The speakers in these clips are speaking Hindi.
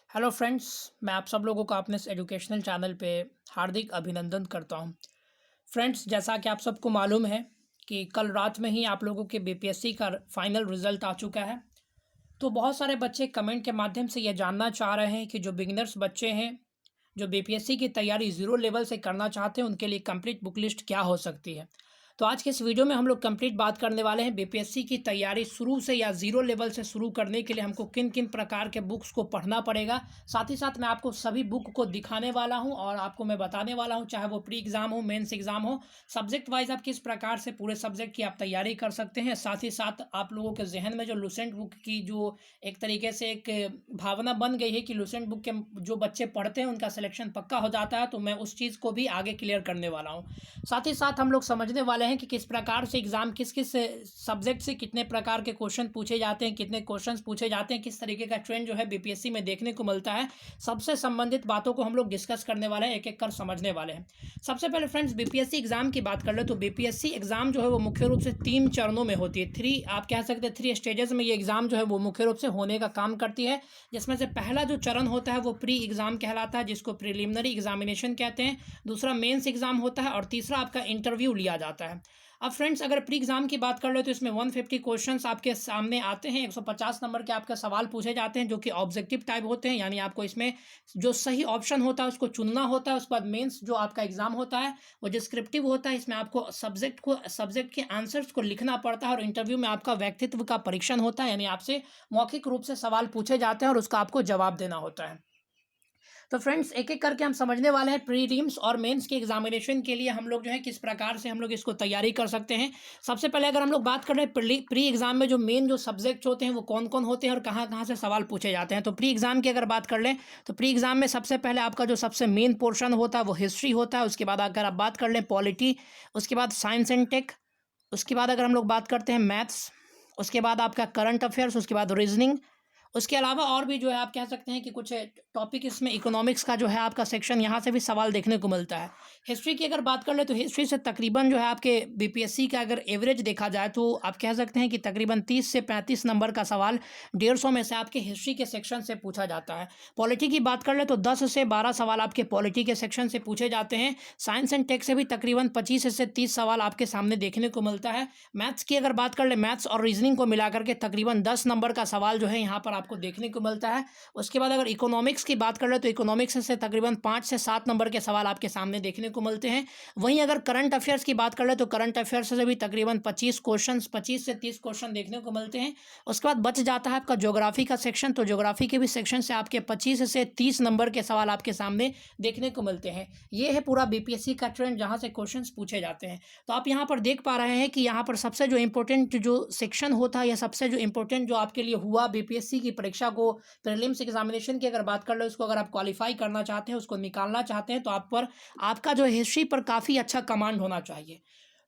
हेलो फ्रेंड्स, मैं आप सब लोगों का अपने इस एजुकेशनल चैनल पे हार्दिक अभिनंदन करता हूं। फ्रेंड्स, जैसा कि आप सबको मालूम है कि कल रात में ही आप लोगों के बीपीएससी का फाइनल रिजल्ट आ चुका है। तो बहुत सारे बच्चे कमेंट के माध्यम से ये जानना चाह रहे हैं कि जो बिगिनर्स बच्चे हैं, जो बीपीएससी की तैयारी ज़ीरो लेवल से करना चाहते हैं, उनके लिए कंप्लीट बुक लिस्ट क्या हो सकती है। तो आज के इस वीडियो में हम लोग कंप्लीट बात करने वाले हैं बीपीएससी की तैयारी शुरू से या ज़ीरो लेवल से शुरू करने के लिए हमको किन किन प्रकार के बुक्स को पढ़ना पड़ेगा। साथ ही साथ मैं आपको सभी बुक को दिखाने वाला हूं और आपको मैं बताने वाला हूं, चाहे वो प्री एग्ज़ाम हो, मेंस एग्ज़ाम हो, सब्जेक्ट वाइज आप किस प्रकार से पूरे सब्जेक्ट की आप तैयारी कर सकते हैं। साथ ही साथ आप लोगों के जहन में जो लुसेंट बुक की जो एक तरीके से एक भावना बन गई है कि लुसेंट बुक के जो बच्चे पढ़ते हैं उनका सिलेक्शन पक्का हो जाता है, तो मैं उस चीज़ को भी आगे क्लियर करने वाला हूँ। साथ ही साथ हम लोग समझने वाले हैं कि किस प्रकार से एग्ज़ाम किस किस सब्जेक्ट से कितने प्रकार के क्वेश्चन पूछे जाते हैं, कितने क्वेश्चंस पूछे जाते हैं, किस तरीके का ट्रेंड जो है बीपीएससी में देखने को मिलता है। सबसे संबंधित बातों को हम लोग डिस्कस करने वाले हैं, एक एक कर समझने वाले हैं। सबसे पहले फ्रेंड्स, बीपीएससी एग्ज़ाम की बात कर ले तो बीपीएससी एग्ज़ाम जो है वो मुख्य रूप से 3 चरणों में होती है। आप कह सकते हैं 3 स्टेजेस में ये एग्ज़ाम जो है वो मुख्य रूप से होने का काम करती है। जिसमें से पहला जो चरण होता है वो प्री एग्ज़ाम कहलाता है, जिसको प्रिलिमिनरी एग्जामिनेशन कहते हैं। दूसरा मेंस एग्ज़ाम होता है और तीसरा आपका इंटरव्यू लिया जाता है। अब फ्रेंड्स, अगर प्री एग्ज़ाम की बात कर ले तो इसमें 150 क्वेश्चंस आपके सामने आते हैं। 150 नंबर के आपके सवाल पूछे जाते हैं जो कि ऑब्जेक्टिव टाइप होते हैं, यानी आपको इसमें जो सही ऑप्शन होता है उसको चुनना होता है। उसके बाद मेंस जो आपका एग्ज़ाम होता है वो डिस्क्रिप्टिव होता है। इसमें आपको सब्जेक्ट के आंसर्स को लिखना पड़ता है और इंटरव्यू में आपका व्यक्तित्व का परीक्षण होता है, यानी आपसे मौखिक रूप से सवाल पूछे जाते हैं और उसका आपको जवाब देना होता है। तो फ्रेंड्स, एक एक करके हम समझने वाले हैं प्रीलिम्स और मेंस के एग्जामिनेशन के लिए हम लोग जो है किस प्रकार से हम लोग इसको तैयारी कर सकते हैं। सबसे पहले अगर हम लोग बात कर रहे हैं प्री एग्जाम में जो मेन जो सब्जेक्ट होते हैं वो कौन कौन होते हैं और कहाँ कहाँ से सवाल पूछे जाते हैं। तो प्री एग्जाम की अगर बात कर लें तो प्री एग्जाम में सबसे पहले आपका जो सबसे मेन पोर्शन होता है वो हिस्ट्री होता है। उसके बाद अगर आप बात कर लें पॉलिटी, उसके बाद साइंस एंड टेक, उसके बाद अगर हम लोग बात करते हैं मैथ्स, उसके बाद आपका करंट अफेयर्स, उसके बाद रीजनिंग। उसके अलावा और भी जो है आप कह सकते हैं कि कुछ टॉपिक इसमें इकोनॉमिक्स का जो है आपका सेक्शन, यहाँ से भी सवाल देखने को मिलता है। हिस्ट्री की अगर बात कर ले तो हिस्ट्री से तकरीबन जो है आपके बीपीएससी का अगर एवरेज देखा जाए तो आप कह सकते हैं कि तकरीबन 30 से 35 नंबर का सवाल 150 में से आपके हिस्ट्री के सेक्शन से पूछा जाता है। पॉलिटी की बात कर ले तो 10 से 12 सवाल आपके पॉलिटी के सेक्शन से पूछे जाते हैं। साइंस एंड टेक से भी तकरीबन 25 से 30 सवाल आपके सामने देखने को मिलता है। मैथ्स की अगर बात कर ले, मैथ्स और रीजनिंग को मिलाकर के तकरीबन 10 नंबर का सवाल जो है यहाँ पर आपको देखने को मिलता है। उसके बाद अगर इकोनॉमिक्स की बात कर ले तो इकोनॉमिक्स से तकरीबन 5 से 7 नंबर के सवाल आपके सामने देखने को मिलते हैं। वहीं अगर करंट अफेयर्स की बात कर ले तो करंट अफेयर्स से भी तकरीबन 25 से 30 क्वेश्चन देखने को मिलते हैं। उसके बाद बच जाता है आपका ज्योग्राफी का सेक्शन, तो ज्योग्राफी के भी सेक्शन से आपके 25 से 30 नंबर के सवाल आपके सामने देखने को मिलते हैं। ये है पूरा बीपीएससी का ट्रेंड जहाँ से क्वेश्चन पूछे जाते हैं। तो आप यहाँ पर देख पा रहे हैं कि यहाँ पर सबसे जो इम्पोर्टेंट जो सेक्शन होता है या सबसे जो इम्पोर्टेंट जो आपके लिए हुआ बीपीएससी की परीक्षा को, प्रीलिम्स एग्जामिनेशन की अगर बात कर लो, उसको अगर आप क्वालिफाई करना चाहते हैं, उसको निकालना चाहते हैं, तो आप पर आपका जो हिस्ट्री पर काफ़ी अच्छा कमांड होना चाहिए।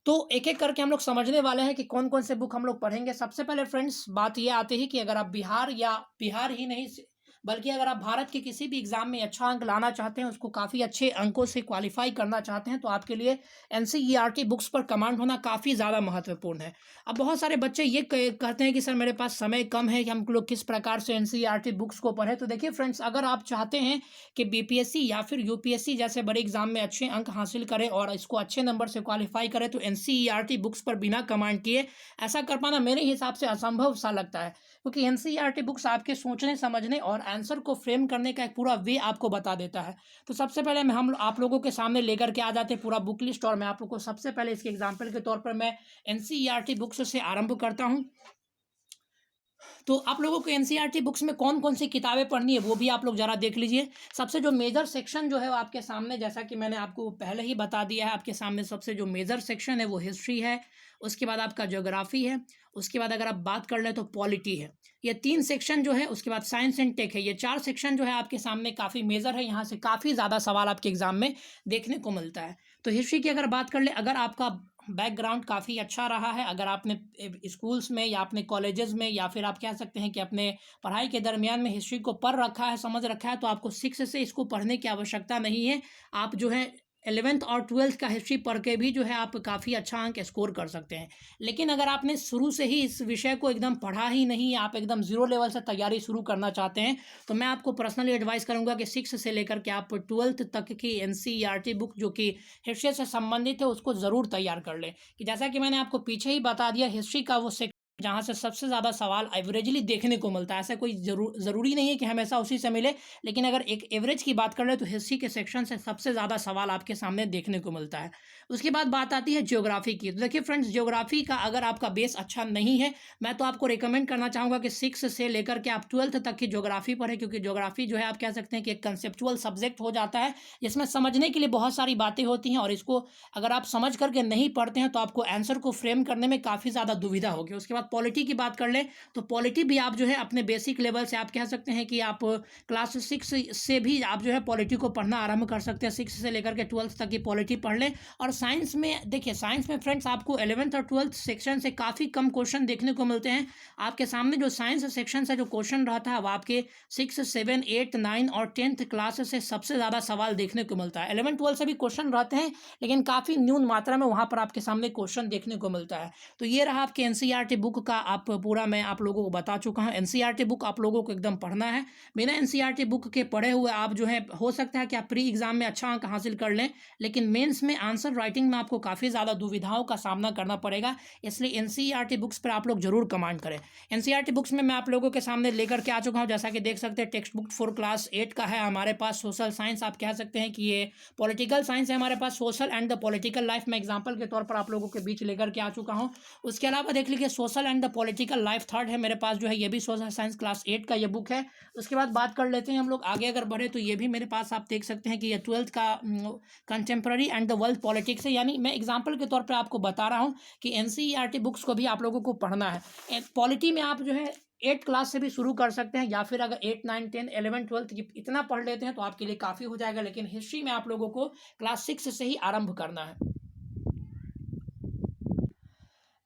तो एक एक करके हम लोग समझने वाले हैं कि कौन कौन से बुक हम लोग पढ़ेंगे। सबसे पहले फ्रेंड्स, बात ये आती है कि अगर आप बिहार या बिहार ही नहीं बल्कि अगर आप भारत के किसी भी एग्जाम में अच्छा अंक लाना चाहते हैं, उसको काफ़ी अच्छे अंकों से क्वालिफाई करना चाहते हैं, तो आपके लिए एनसीईआरटी बुक्स पर कमांड होना काफ़ी ज़्यादा महत्वपूर्ण है। अब बहुत सारे बच्चे ये कहते हैं कि सर मेरे पास समय कम है कि हम लोग किस प्रकार से एनसीईआरटी बुक्स को पढ़ें। तो देखिए फ्रेंड्स, अगर आप चाहते हैं कि बीपीएससी या फिर यूपीएससी जैसे बड़े एग्जाम में अच्छे अंक हासिल करें और इसको अच्छे नंबर से क्वालिफाई करें, तो एनसीईआरटी बुक्स पर बिना कमांड किए ऐसा कर पाना मेरे हिसाब से असंभव सा लगता है, क्योंकि एनसीईआरटी बुक्स आपके सोचने समझने और आंसर को फ्रेम करने का एक पूरा वे आपको बता देता है। तो सबसे पहले हम आप लोगों के सामने लेकर के आ जाते हैं पूरा बुक लिस्ट, और मैं आप लोगों को सबसे पहले इसके एग्जाम्पल के तौर पर मैं एनसीईआरटी बुक्स से आरंभ करता हूं। तो आप लोगों को एनसीईआरटी बुक्स में कौन कौन सी किताबें पढ़नी है वो भी आप लोग जरा देख लीजिए। सबसे जो मेजर सेक्शन जो है वो आपके सामने, जैसा कि मैंने आपको पहले ही बता दिया है, आपके सामने सबसे जो मेजर सेक्शन है वो हिस्ट्री है। उसके बाद आपका ज्योग्राफी है। उसके बाद अगर आप बात कर ले तो पॉलिटी है। ये 3 सेक्शन जो है, उसके बाद साइंस एंड टेक है। ये 4 सेक्शन जो है आपके सामने काफ़ी मेजर है, यहाँ से काफ़ी ज़्यादा सवाल आपके एग्जाम में देखने को मिलता है। तो हिस्ट्री की अगर बात कर ले, अगर आपका बैकग्राउंड काफ़ी अच्छा रहा है, अगर आपने स्कूल्स में या अपने कॉलेजेस में या फिर आप कह सकते हैं कि अपने पढ़ाई के दरमियान में हिस्ट्री को पढ़ रखा है, समझ रखा है, तो आपको 6 से इसको पढ़ने की आवश्यकता नहीं है। आप जो है 11th और 12th का हिस्ट्री पढ़ के भी जो है आप काफ़ी अच्छा अंक स्कोर कर सकते हैं। लेकिन अगर आपने शुरू से ही इस विषय को एकदम पढ़ा ही नहीं, आप एकदम ज़ीरो लेवल से तैयारी शुरू करना चाहते हैं, तो मैं आपको पर्सनली एडवाइस करूंगा कि 6 से लेकर के आप 12th तक की एनसीईआरटी बुक जो कि हिस्ट्री से संबंधित है उसको ज़रूर तैयार कर लें। कि जैसा कि मैंने आपको पीछे ही बता दिया, हिस्ट्री का वो जहाँ से सबसे ज़्यादा सवाल एवरेजली देखने को मिलता है। ऐसा कोई ज़रूरी नहीं है कि हमेशा उसी से मिले, लेकिन अगर एक एवरेज की बात कर ले तो हिस्ट्री के सेक्शन से सबसे ज़्यादा सवाल आपके सामने देखने को मिलता है। उसके बाद बात आती है ज्योग्राफी की। तो देखिए फ्रेंड्स, ज्योग्राफी का अगर आपका बेस अच्छा नहीं है, मैं तो आपको रिकमेंड करना चाहूँगा कि 6 से लेकर के आप 12th तक की ज्योग्राफी पढ़ें, क्योंकि ज्योग्राफी जो है आप कह सकते हैं कि एक कंसेप्चुअल सब्जेक्ट हो जाता है, जिसमें समझने के लिए बहुत सारी बातें होती हैं, और इसको अगर आप समझ करके नहीं पढ़ते हैं तो आपको आंसर को फ्रेम करने में काफ़ी ज़्यादा दुविधा होगी। उसके बाद पॉलिटी की बात कर लें तो पॉलिटी भी आप जो है अपने बेसिक लेवल से आप कह सकते हैं कि आप क्लास 6 से भी आप जो है पॉलिटी को पढ़ना आरंभ कर सकते हैं। 6 से लेकर के 12th तक की पॉलिटी पढ़ लें। और साइंस में देखिए, साइंस में फ्रेंड्स आपको 11th और 12th सेक्शन से काफ़ी कम क्वेश्चन देखने को मिलते हैं। आपके सामने जो साइंस सेक्शन से जो क्वेश्चन रहता है वो आपके 6, 7, 8, 9 और 10th क्लास से सबसे ज़्यादा सवाल देखने को मिलता है। 11, 12 से भी क्वेश्चन रहते हैं, लेकिन काफ़ी न्यून मात्रा में वहाँ पर आपके सामने क्वेश्चन देखने को मिलता है। तो ये रहा आपके एनसीईआरटी बुक का आप पूरा मैं आप लोगों को बता चुका हूँ। एनसीईआरटी बुक आप लोगों को एकदम पढ़ना है। बिना एनसीईआरटी बुक के पढ़े हुए आप जो है, हो सकता है कि आप प्री एग्जाम में अच्छा अंक हासिल कर लें, लेकिन मेंस में आंसर राइटिंग में आपको काफ़ी ज़्यादा दुविधाओं का सामना करना पड़ेगा। इसलिए एनसीईआरटी बुक्स पर आप लोग जरूर कमांड करें। एनसीईआरटी बुक्स में मैं आप लोगों के सामने लेकर के आ चुका हूँ। जैसा कि देख सकते हैं, टेक्स्ट बुक फॉर क्लास 8 का है हमारे पास। सोशल साइंस आप कह सकते हैं कि ये पॉलिटिकल साइंस है हमारे पास। Social and the political life में एग्जाम्पल के तौर पर आप लोगों के बीच लेकर के आ चुका हूँ। उसके अलावा देख लीजिए, social and the political life third है मेरे पास जो है, ये भी सोशल साइंस क्लास 8 का ये बुक है। उसके बाद बात कर लेते हैं हम लोग आगे अगर बढ़े तो ये भी मेरे पास आप देख सकते हैं कि ये 12th का contemporary and the world politics है। यानी मैं एग्जाम्पल के तौर पर आपको बता रहा हूँ कि एनसीईआरटी बुक्स को भी आप लोगों को पढ़ना है। पॉलिटी में आप जो है 8 क्लास से भी शुरू कर सकते हैं, या फिर अगर 8, 9, 10, 11, 12 इतना पढ़ लेते हैं तो आपके लिए काफ़ी हो जाएगा। लेकिन हिस्ट्री में आप लोगों को क्लास 6 से ही आरंभ करना है।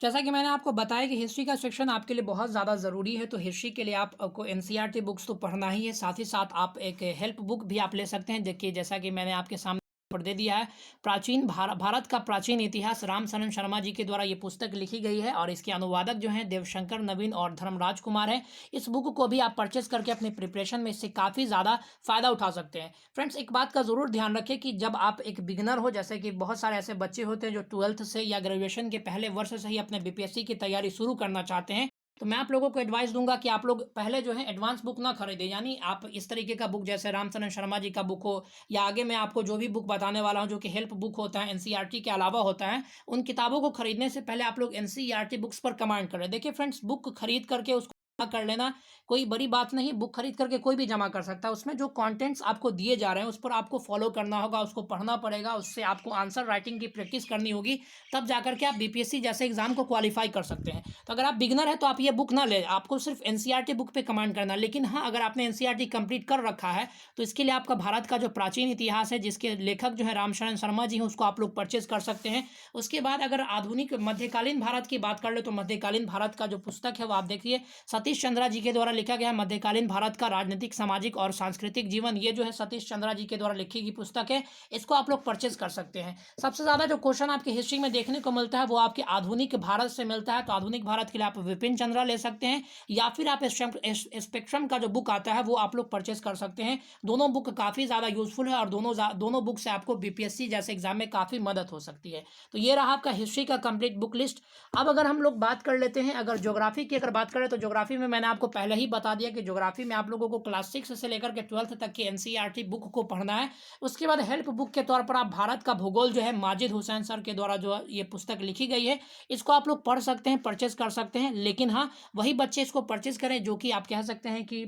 जैसा कि मैंने आपको बताया कि हिस्ट्री का सेक्शन आपके लिए बहुत ज़्यादा ज़रूरी है, तो हिस्ट्री के लिए आपको एनसीईआरटी बुक्स तो पढ़ना ही है। साथ ही साथ आप एक हेल्प बुक भी आप ले सकते हैं। देखिए, जैसा कि मैंने आपके सामने पर दे दिया है, प्राचीन भारत का प्राचीन इतिहास, रामशरण शर्मा जी के द्वारा ये पुस्तक लिखी गई है, और इसके अनुवादक जो हैं देवशंकर नवीन और धर्मराज कुमार है। इस बुक को भी आप परचेस करके अपने प्रिपरेशन में इससे काफ़ी ज़्यादा फ़ायदा उठा सकते हैं। फ्रेंड्स, एक बात का ज़रूर ध्यान रखें कि जब आप एक बिगिनर हो, जैसे कि बहुत सारे ऐसे बच्चे होते हैं जो 12th से या ग्रेजुएशन के पहले वर्ष से ही अपने बीपीएससी की तैयारी शुरू करना चाहते हैं, तो मैं आप लोगों को एडवाइस दूंगा कि आप लोग पहले जो है एडवांस बुक ना खरीदें। यानी आप इस तरीके का बुक, जैसे रामचरण शर्मा जी का बुक हो, या आगे मैं आपको जो भी बुक बताने वाला हूं जो कि हेल्प बुक होता है, एनसीईआरटी के अलावा होता है, उन किताबों को खरीदने से पहले आप लोग एनसीईआरटी बुक्स पर कमांड करें। देखिए फ्रेंड्स, बुक खरीद करके उसको कर लेना कोई बड़ी बात नहीं। बुक खरीद करके कोई भी जमा कर सकता है। उसमें जो कंटेंट्स आपको दिए जा रहे हैं उस पर आपको फॉलो करना होगा, उसको पढ़ना पड़ेगा, उससे आपको आंसर राइटिंग की प्रैक्टिस करनी होगी, तब जाकर के आप बीपीएससी जैसे एग्जाम को क्वालिफाई कर सकते हैं। तो अगर आप बिगनर है तो आप ये बुक ना ले, आपको सिर्फ एनसीईआरटी बुक पे कमांड करना। लेकिन हाँ, अगर आपने एनसीईआरटी कंप्लीट कर रखा है तो इसके लिए आपका भारत का जो प्राचीन इतिहास है, जिसके लेखक जो है रामशरण शर्मा जी हैं, उसको आप लोग परचेज कर सकते हैं। उसके बाद अगर आधुनिक मध्यकालीन भारत की बात कर ले तो मध्यकालीन भारत का जो पुस्तक है वो आप देखिए, सतीश चंद्रा जी के द्वारा लिखा गया मध्यकालीन भारत का राजनीतिक, सामाजिक और सांस्कृतिक जीवन। ये जो है सतीश चंद्रा जी के द्वारा लिखी गई पुस्तक है, इसको आप लोग परचेज कर सकते हैं। सबसे ज़्यादा जो क्वेश्चन आपकी हिस्ट्री में देखने को मिलता है वो आपके आधुनिक भारत से मिलता है। तो आधुनिक भारत के लिए आप विपिन चंद्रा ले सकते हैं, या फिर आप स्पेक्ट्रम का जो बुक आता है वो आप लोग परचेज कर सकते हैं। दोनों बुक काफ़ी ज़्यादा यूजफुल है, और दोनों बुक से आपको बीपीएससी जैसे एग्जाम में काफ़ी मदद हो सकती है। तो ये रहा आपका हिस्ट्री का कंप्लीट बुक लिस्ट। अब अगर हम लोग बात कर लेते हैं, अगर ज्योग्राफी की अगर बात करें तो ज्योग्राफी में मैंने आपको पहले ही बता दिया कि ज्योग्राफी में आप लोगों को क्लास 6 से लेकर के 12th तक की एनसीईआरटी बुक को पढ़ना है। उसके बाद हेल्प बुक के तौर पर आप भारत का भूगोल जो है माजिद हुसैन सर के द्वारा जो ये पुस्तक लिखी गई है, इसको आप लोग पढ़ सकते हैं, परचेज कर सकते हैं। लेकिन हाँ, वही बच्चे इसको परचेज करें जो कि आप कह सकते हैं कि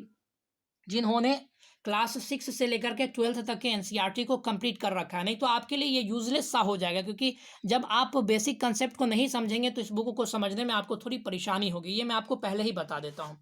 जिन्होंने क्लास 6 से लेकर के 12th तक के एनसीईआरटी को कंप्लीट कर रखा है। नहीं तो आपके लिए ये यूजलेस सा हो जाएगा, क्योंकि जब आप बेसिक कंसेप्ट को नहीं समझेंगे तो इस बुक को समझने में आपको थोड़ी परेशानी होगी। ये मैं आपको पहले ही बता देता हूँ।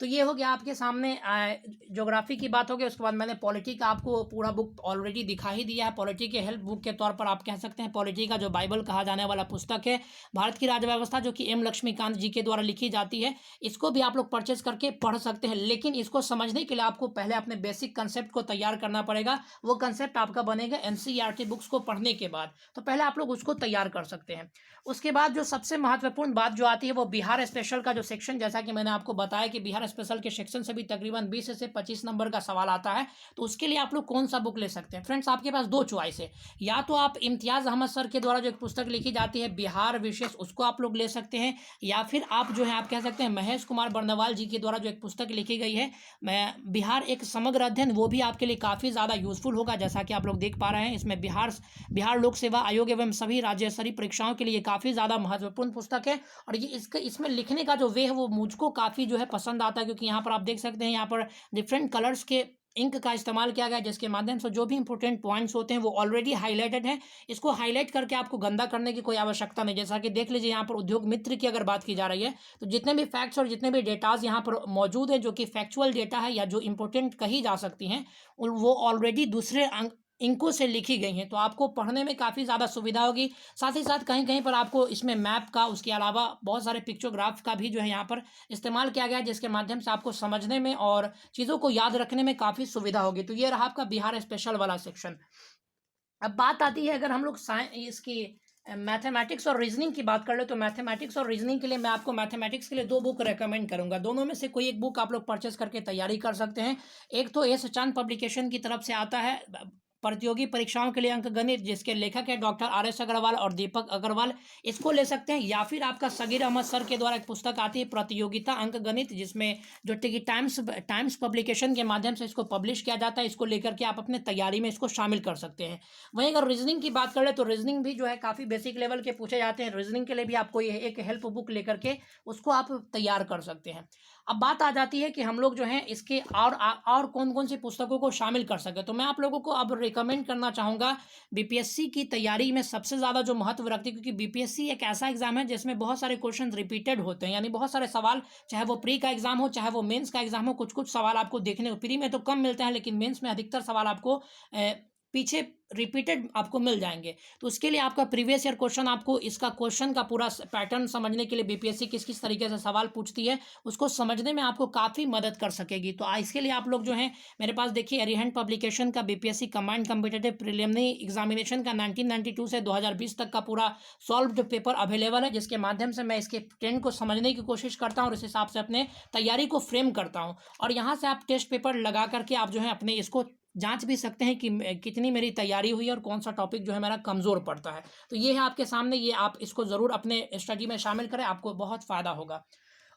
तो ये हो गया आपके सामने ज्योग्राफी की बात हो गई। उसके बाद मैंने पॉलिटी का आपको पूरा बुक ऑलरेडी दिखा ही दिया है। पॉलिटी के हेल्प बुक के तौर पर आप कह सकते हैं पॉलिटी का जो बाइबल कहा जाने वाला पुस्तक है, भारत की राज्य व्यवस्था, जो कि एम लक्ष्मीकांत जी के द्वारा लिखी जाती है, इसको भी आप लोग परचेज करके पढ़ सकते हैं। लेकिन इसको समझने के लिए आपको पहले अपने बेसिक कंसेप्ट को तैयार करना पड़ेगा। वो कंसेप्ट आपका बनेगा एनसीईआरटी बुक्स को पढ़ने के बाद, तो पहले आप लोग उसको तैयार कर सकते हैं। उसके बाद जो सबसे महत्वपूर्ण बात जो आती है वो बिहार स्पेशल का जो सेक्शन, जैसा कि मैंने आपको बताया कि बिहार स्पेशल के सेक्शन से भी तकरीबन 20 से 25 नंबर का सवाल आता है। तो उसके लिए आप लोग कौन सा बुक ले सकते हैं फ्रेंड्स? आपके पास दो चॉइस है। या तो आप इम्तियाज़ अहमद सर के द्वारा जो एक पुस्तक लिखी जाती है बिहार विशेष, उसको आप लोग ले सकते हैं। या फिर आप जो है आप कह सकते हैं महेश कुमार बर्नवाल जी के द्वारा जो एक पुस्तक लिखी गई है मैं बिहार एक समग्र अध्ययन, वो भी आपके लिए काफ़ी ज़्यादा यूजफुल होगा। जैसा कि आप लोग देख पा रहे हैं इसमें बिहार लोक सेवा आयोग एवं सभी राज्य स्तरीय परीक्षाओं के लिए काफ़ी ज़्यादा महत्वपूर्ण पुस्तक है। और ये इसमें लिखने का जो वे है वो मुझको काफ़ी जो है पसंद आता है, क्योंकि यहाँ पर आप देख सकते हैं यहाँ पर डिफरेंट कलर्स के इंक का इस्तेमाल किया गया है, जिसके माध्यम से जो भी इंपॉर्टेंट पॉइंट्स होते हैं वो ऑलरेडी हाईलाइटेड है। इसको हाईलाइट करके आपको गंदा करने की कोई आवश्यकता नहीं। जैसा कि देख लीजिए यहाँ पर उद्योग मित्र की अगर बात की जा रही है तो जितने भी फैक्ट्स और जितने भी डेटाज यहाँ पर मौजूद है जो कि फैक्चुअल डेटा है या जो इंपॉर्टेंट कही जा सकती हैं वो ऑलरेडी दूसरे इंकों से लिखी गई हैं, तो आपको पढ़ने में काफ़ी ज़्यादा सुविधा होगी। साथ ही साथ कहीं कहीं पर आपको इसमें मैप का, उसके अलावा बहुत सारे पिक्चोग्राफ का भी जो है यहाँ पर इस्तेमाल किया गया है, जिसके माध्यम से आपको समझने में और चीज़ों को याद रखने में काफ़ी सुविधा होगी। तो ये रहा आपका बिहार स्पेशल वाला सेक्शन। अब बात आती है अगर हम लोग इसकी मैथमेटिक्स और रीजनिंग की बात कर ले तो मैथमेटिक्स और रीजनिंग के लिए मैं आपको मैथमेटिक्स के लिए दो बुक रेकमेंड करूंगा। दोनों में से कोई एक बुक आप लोग परचेस करके तैयारी कर सकते हैं। एक तो एस चांद पब्लिकेशन की तरफ से आता है प्रतियोगी परीक्षाओं के लिए अंक गणित, जिसके लेखक है डॉक्टर RS अग्रवाल और दीपक अग्रवाल, इसको ले सकते हैं। या फिर आपका सगीर अहमद सर के द्वारा एक पुस्तक आती है प्रतियोगिता अंक गणित, जिसमें जो टाइम्स पब्लिकेशन के माध्यम से इसको पब्लिश किया जाता है, इसको लेकर के आप अपने तैयारी में इसको शामिल कर सकते हैं। वहीं अगर रीजनिंग की बात करें तो रीजनिंग भी जो है काफ़ी बेसिक लेवल के पूछे जाते हैं। रीजनिंग के लिए भी आपको ये एक हेल्प बुक लेकर के उसको आप तैयार कर सकते हैं। अब बात आ जाती है कि हम लोग जो हैं इसके और कौन कौन सी पुस्तकों को शामिल कर सके, तो मैं आप लोगों को अब रिकमेंड करना चाहूँगा बीपीएससी की तैयारी में सबसे ज़्यादा जो महत्व रखती है, क्योंकि बीपीएससी एक ऐसा एग्जाम है जिसमें बहुत सारे क्वेश्चन रिपीटेड होते हैं, यानी बहुत सारे सवाल, चाहे वो प्री का एग्जाम हो चाहे वो मेंस का एग्जाम हो, कुछ कुछ सवाल आपको देखने को प्री में तो कम मिलते हैं लेकिन मेंस में अधिकतर सवाल आपको पीछे रिपीटेड आपको मिल जाएंगे। तो उसके लिए आपका प्रीवियस ईयर क्वेश्चन, आपको इसका क्वेश्चन का पूरा पैटर्न समझने के लिए बीपीएससी किस किस तरीके से सवाल पूछती है उसको समझने में आपको काफ़ी मदद कर सकेगी। तो इसके लिए आप लोग जो हैं मेरे पास देखिए अरिहंत पब्लिकेशन का BPSC combined competitive preliminary examination का 1992 से 2020 तक का पूरा सॉल्व्ड पेपर अवेलेबल है, जिसके माध्यम से मैं इसके ट्रेंड को समझने की कोशिश करता हूँ और इस हिसाब से अपने तैयारी को फ्रेम करता हूँ। और यहाँ से आप टेस्ट पेपर लगा करके आप जो है अपने इसको जांच भी सकते हैं कि कितनी मेरी तैयारी हुई है और कौन सा टॉपिक जो है मेरा कमज़ोर पड़ता है। तो ये है आपके सामने, ये आप इसको ज़रूर अपने स्टडी में शामिल करें, आपको बहुत फ़ायदा होगा।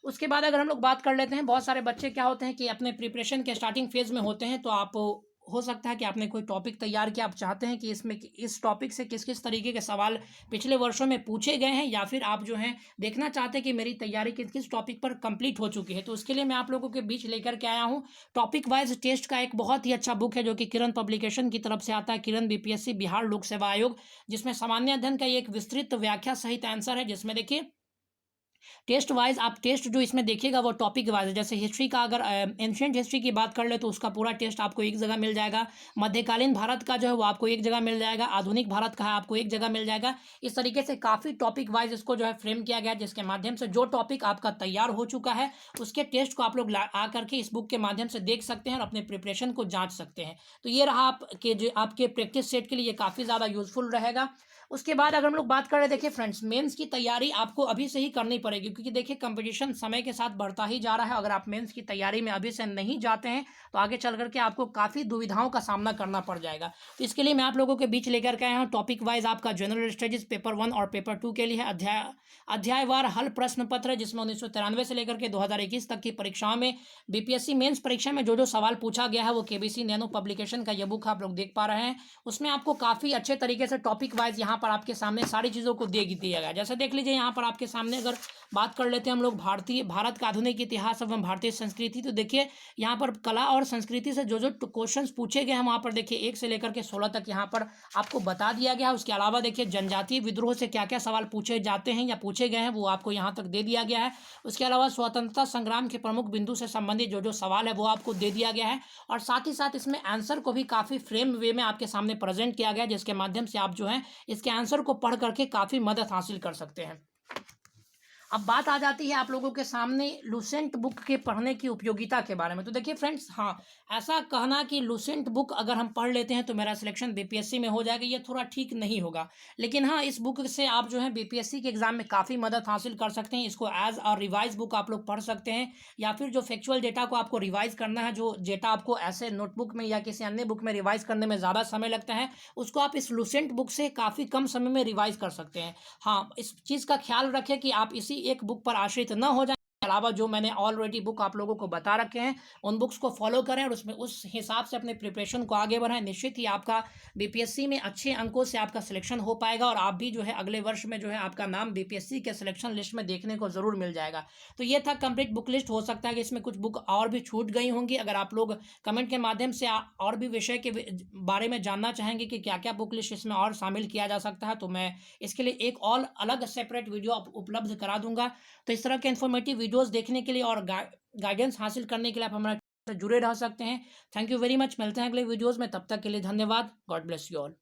उसके बाद अगर हम लोग बात कर लेते हैं, बहुत सारे बच्चे क्या होते हैं कि अपने प्रिपरेशन के स्टार्टिंग फेज़ में होते हैं, तो आप हो सकता है कि आपने कोई टॉपिक तैयार किया, आप चाहते हैं कि इसमें इस टॉपिक से किस किस तरीके के सवाल पिछले वर्षों में पूछे गए हैं, या फिर आप जो हैं देखना चाहते हैं कि मेरी तैयारी किस किस टॉपिक पर कंप्लीट हो चुकी है। तो उसके लिए मैं आप लोगों के बीच लेकर के आया हूँ टॉपिक वाइज टेस्ट का एक बहुत ही अच्छा बुक है, जो कि किरण पब्लिकेशन की तरफ से आता है, किरण बीपीएससी बिहार लोक सेवा आयोग, जिसमें सामान्य अध्ययन का एक विस्तृत व्याख्या सहित आंसर है, जिसमें देखिए टेस्ट वाइज आप टेस्ट जो इसमें देखिएगा वो टॉपिक वाइज है। जैसे हिस्ट्री का अगर एंशिएंट हिस्ट्री की बात कर ले तो उसका पूरा टेस्ट आपको एक जगह मिल जाएगा। मध्यकालीन भारत का जो है वो आपको एक जगह मिल जाएगा। आधुनिक भारत का है आपको एक जगह मिल जाएगा। इस तरीके से काफ़ी टॉपिक वाइज इसको जो है फ्रेम किया गया है, जिसके माध्यम से जो टॉपिक आपका तैयार हो चुका है उसके टेस्ट को आप लोग आ करके इस बुक के माध्यम से देख सकते हैं और अपने प्रिपरेशन को जाँच सकते हैं। तो ये रहा आपके जो आपके प्रैक्टिस सेट के लिए काफ़ी ज़्यादा यूजफुल रहेगा। उसके बाद अगर हम लोग बात करें, देखिए फ्रेंड्स, मेंस की तैयारी आपको अभी से ही करनी पड़ेगी, क्योंकि देखिए कंपटीशन समय के साथ बढ़ता ही जा रहा है। अगर आप मेंस की तैयारी में अभी से नहीं जाते हैं तो आगे चल करके आपको काफ़ी दुविधाओं का सामना करना पड़ जाएगा। तो इसके लिए मैं आप लोगों के बीच लेकर के आया हूँ टॉपिक वाइज आपका जनरल स्टडीज पेपर 1 और पेपर 2 के लिए अध्यायवार हल प्रश्न पत्र, जिसमें 1993 से लेकर के 2021 तक की परीक्षाओं में बीपीएससी मेंस परीक्षा में जो जो सवाल पूछा गया है वो केबीसी नैनो पब्लिकेशन का ये बुक आप लोग देख पा रहे हैं। उसमें आपको काफ़ी अच्छे तरीके से टॉपिक वाइज यहाँ यहाँ पर आपके सामने सारी चीज़ों को दे दिया गया। जैसे देख लीजिए यहाँ पर आपके सामने अगर बात कर लेते हैं हम लोग भारत का आधुनिक इतिहास एवं भारतीय संस्कृति, तो देखिए यहाँ पर कला और संस्कृति से जो जो क्वेश्चंस पूछे गए हैं वहाँ पर देखिए 1 से लेकर के 16 तक यहाँ पर आपको बता दिया गया है। उसके अलावा देखिए जनजातीय विद्रोह से क्या क्या सवाल पूछे जाते हैं या पूछे गए हैं वो आपको यहाँ तक दे दिया गया है। उसके अलावा स्वतंत्रता संग्राम के प्रमुख बिंदु से संबंधित जो जो सवाल है वो आपको दे दिया गया है, और साथ ही साथ इसमें आंसर को भी काफ़ी फ्रेम वे में आपके सामने प्रेजेंट किया गया है, जिसके माध्यम से आप जो है इसके आंसर को पढ़ करके काफ़ी मदद हासिल कर सकते हैं। अब बात आ जाती है आप लोगों के सामने लुसेंट बुक के पढ़ने की उपयोगिता के बारे में। तो देखिए फ्रेंड्स, हाँ, ऐसा कहना कि लुसेंट बुक अगर हम पढ़ लेते हैं तो मेरा सिलेक्शन बीपीएससी में हो जाएगा, ये थोड़ा ठीक नहीं होगा। लेकिन हाँ, इस बुक से आप जो है बीपीएससी के एग्जाम में काफ़ी मदद हासिल कर सकते हैं। इसको एज अ रिवाइज बुक आप लोग पढ़ सकते हैं, या फिर जो फैक्चुअल डेटा को आपको रिवाइज करना है, जो डेटा आपको ऐसे नोटबुक में या किसी अन्य बुक में रिवाइज करने में ज़्यादा समय लगता है, उसको आप इस लुसेंट बुक से काफ़ी कम समय में रिवाइज कर सकते हैं। हाँ, इस चीज़ का ख्याल रखें कि आप इसी एक बुक पर आश्रित न हो जाए, अलावा जो मैंने ऑलरेडी बुक आप लोगों को बता रखे हैं उन बुक्स को फॉलो करें और उसमें उस हिसाब से अपने प्रिपरेशन को आगे बढ़ाएं। निश्चित ही आपका बीपीएससी में अच्छे अंकों से आपका सिलेक्शन हो पाएगा, और आप भी जो है अगले वर्ष में जो है आपका नाम बीपीएससी के सिलेक्शन लिस्ट में देखने को ज़रूर मिल जाएगा। तो ये था कंप्लीट बुक लिस्ट। हो सकता है कि इसमें कुछ बुक और भी छूट गई होंगी। अगर आप लोग कमेंट के माध्यम से और भी विषय के बारे में जानना चाहेंगे कि क्या क्या बुक लिस्ट इसमें और शामिल किया जा सकता है, तो मैं इसके लिए एक और अलग सेपरेट वीडियो उपलब्ध करा दूंगा। तो इस तरह के इन्फॉर्मेटिव वीडियोस देखने के लिए और गाइडेंस हासिल करने के लिए आप हमारे साथ जुड़े रह सकते हैं। Thank you very much. मिलते हैं अगले वीडियोस में, तब तक के लिए धन्यवाद। God bless you all.